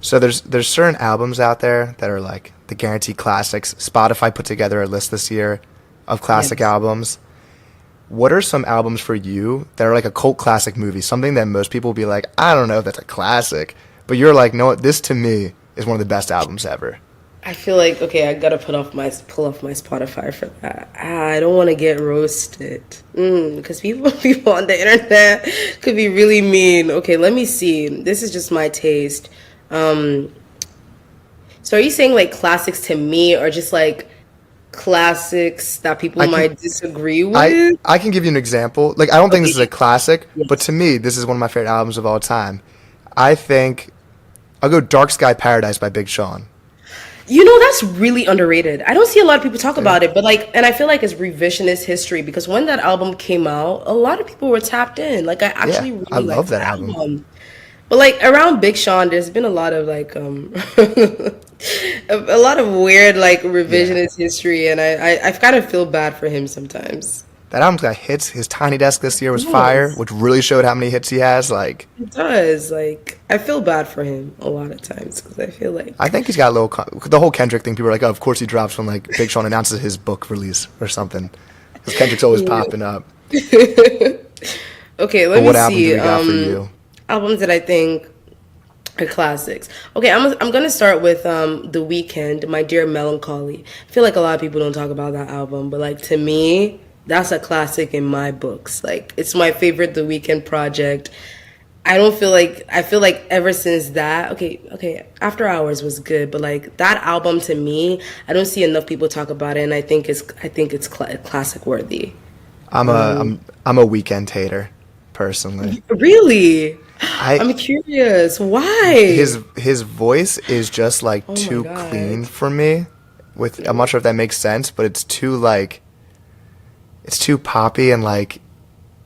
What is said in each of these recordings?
So there's certain albums out there that are like the guaranteed classics. Spotify put together a list this year of classic Yes. albums. What are some albums for you that are like a cult classic movie? Something that most people will be like, I don't know if that's a classic, but you're like, no, this to me is one of the best albums ever. I feel like okay, I gotta pull off my Spotify for that. I don't want to get roasted because people on the internet could be really mean. Okay, let me see. This is just my taste. Um, so are you saying like classics to me, or just like classics that people I can might disagree I with? I can give you an example. Like I don't think this Okay, is a classic, but yes. to me, this is one of my favorite albums of all time. I think I'll go Dark Sky Paradise by Big Sean. You know, that's really underrated. I don't see a lot of people talk See? about it, but like, and I feel like it's revisionist history because when that album came out, a lot of people were tapped in. Like, I Yeah, actually I really love liked that the album. album. But like around Big Sean, there's been a lot of like a lot of weird like Yeah. revisionist history, and I kind of feel bad for him sometimes. That album's got hits. His Tiny Desk this year was fire, Yes, which really showed how many hits he has. Like, it does. Like, I feel bad for him a lot of times because I feel I like think he's got a little. The whole Kendrick thing, people are like, oh, of course he drops when like Big Sean announces his book release or something. Because Kendrick's always popping up. okay, But let me what album do see. we got for you? Albums that I think are classics. Okay, I'm gonna start with The Weeknd, My Dear Melancholy. I feel like a lot of people don't talk about that album, but like to me, that's a classic in my books. Like it's my favorite The Weeknd project. I feel like ever since that, okay, After Hours was good, but like that album to me, I don't see enough people talk about it, and I think it's classic worthy. I'm a Weekend hater, personally. Really? I I'm curious. Why? his voice is just like Oh my too clean God. for me. With I'm not sure if that makes sense, but it's too poppy and like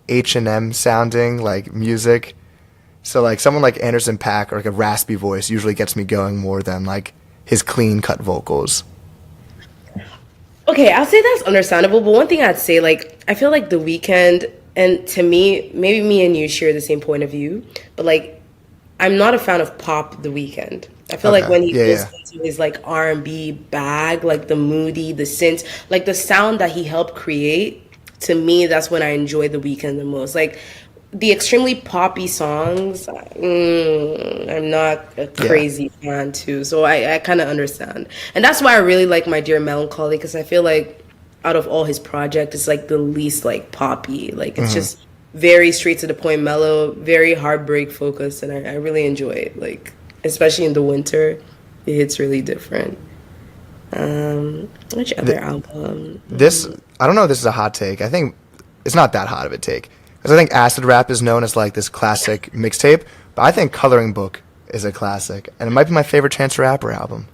H&M sounding like music. So like someone like Anderson Paak or like a raspy voice usually gets me going more than like his clean cut vocals. Okay, I'll say that's understandable, but one thing I'd say, like, I feel like The Weeknd, and to me, maybe me and you share the same point of view, but like, I'm not a fan of pop The Weeknd. I feel like Okay. when he Yeah, goes yeah. into his like R&B bag, like the moody, the synth, like the sound that he helped create, to me, that's when I enjoy The Weeknd the most. Like the extremely poppy songs, I'm not a Yeah. crazy fan too. So I kind of understand. And that's why I really like My Dear Melancholy because I feel like out of all his projects, it's like the least like poppy. Like it's hmm just very straight to the point, mellow, very heartbreak focused, and I really enjoy it. Like especially in the winter, it hits really different. Which other Th- album? this I don't know if this is a hot take. I think it's not that hot of a take. Because I think Acid Rap is known as like this classic mixtape, but I think Coloring Book is a classic, and it might be my favorite Chance the Rapper album.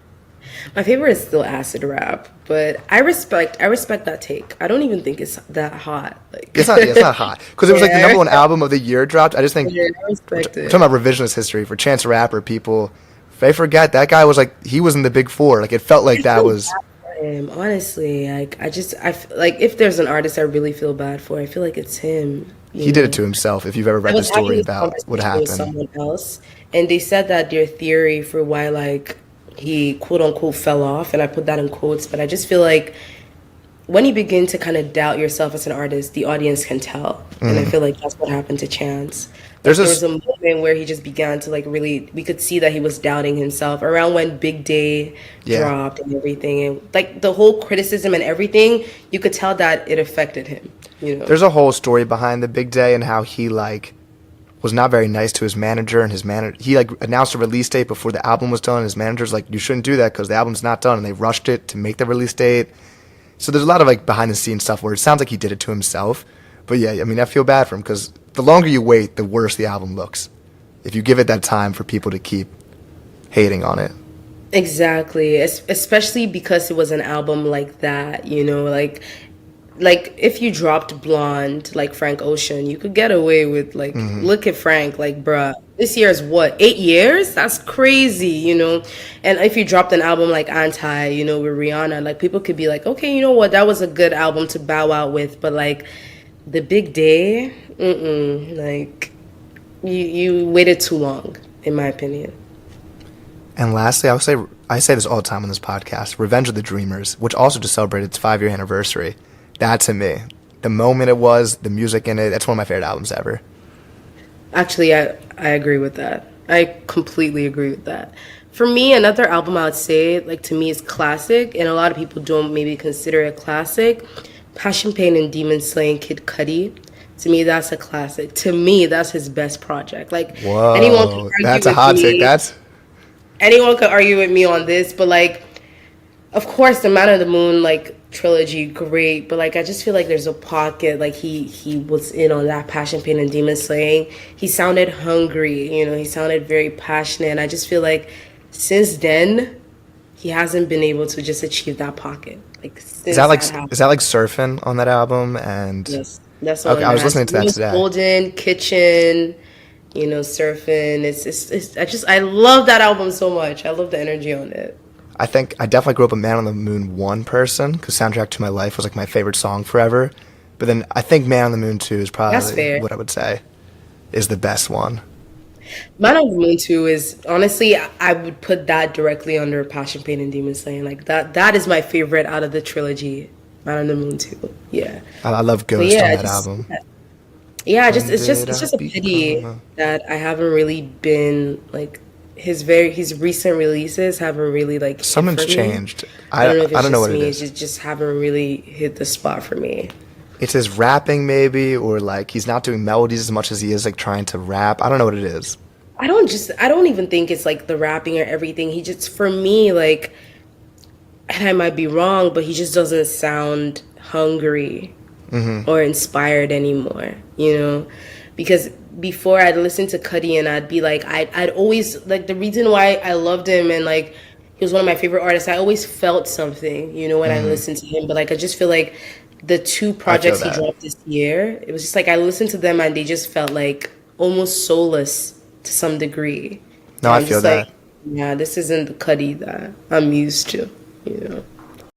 My favorite is still acid rap, but I respect that take. I don't even think it's that hot. Like It's not hot because it was like the yeah, number one album of the year dropped. I just think yeah, I respect we're talking it. about revisionist history for Chance the Rapper. People, they forget that guy was like he was in the Big Four. Like it felt like I that feel was bad for him, honestly. Like like if there's an artist I really feel bad for, I feel like it's him, you he did it know. to himself. If you've ever I read the was having story this about what conversation with happened, someone else, and they said that their theory for why like he quote unquote fell off, and I put that in quotes, but I just feel like when you begin to kind of doubt yourself as an artist, the audience can tell. And I feel like that's what happened to Chance. there's Like there was this a moment where he just began to like really we could see that he was doubting himself around when Big Day yeah. dropped and everything and like the whole criticism and everything, you could tell that it affected him, you know. There's a whole story behind the Big Day and how he like was not very nice to his manager and his manager he like announced a release date before the album was done and his manager's like you shouldn't do that because the album's not done and they rushed it to make the release date. So there's a lot of like behind the scenes stuff where it sounds like he did it to himself. But yeah, I mean I feel bad for him because the longer you wait, the worse the album looks. If you give it that time for people to keep hating on it. Exactly. Especially because it was an album like that, you know, like if you dropped Blonde like Frank Ocean, you could get away with like look at Frank like bruh. This year is what, 8 years? That's crazy, you know. And if you dropped an album like Anti, you know, with Rihanna, like people could be like, okay, you know what, that was a good album to bow out with, but like the Big Day, like you waited too long, in my opinion. And lastly, I say this all the time on this podcast, Revenge of the Dreamers, which also just celebrated its 5-year anniversary. That to me, the moment it was, the music in it, that's one of my favorite albums ever. Actually, I agree with that. I completely agree with that. For me, another album I would say, like to me, is classic, and a lot of people don't maybe consider it classic. Passion, Pain, and Demon Slaying Kid Cudi. To me, that's a classic. To me, that's his best project. Like anyone can Whoa, argue that's a with hot take. me. That's Anyone could argue with me on this, but like, of course, the Man of the Moon like trilogy, great. But like, I just feel like there's a pocket. Like he was in on that Passion, Pain, and Demon Slaying. He sounded hungry. You know, he sounded very passionate. And I just feel like since then, he hasn't been able to just achieve that pocket. Like since that happened. is that like Surfing on that album? And Yes, that's all. okay, I was listening to that today. Golden Kitchen, you know, Surfing. I love that album so much. I love the energy on it. I think I definitely grew up a Man on the Moon 1 person because Soundtrack to My Life was like my favorite song forever. But then I think Man on the Moon 2 is That's probably fair. what I would say is the best one. Man on the Moon 2 is honestly, I would put that directly under Passion, Pain, and Demon Slaying. Like that is my favorite out of the trilogy. Man on the Moon 2. Yeah. I love But Ghost on yeah, that album. just When did it's I just a pity become a- that I haven't really been like his recent releases haven't really like hit for Something's me. changed. I don't know if I it's don't know just what it me. It's is. just haven't really hit the spot for me. It's his rapping maybe, or like he's not doing melodies as much as he is like trying to rap. I don't know what it is. I don't even think it's like the rapping or everything. He just for me like, and I might be wrong, but he just doesn't sound hungry or inspired anymore, you know? Because before I'd listen to Cudi and I'd be like, I'd always, like, the reason why I loved him and, like, he was one of my favorite artists, I always felt something, you know, when I listened to him. But, like, I just feel like the two I feel projects he that. dropped this year, it was just like I listened to them and they just felt like almost soulless to some degree. No, And I I'm feel just like, that. yeah, this isn't the Cudi that I'm used to, you know?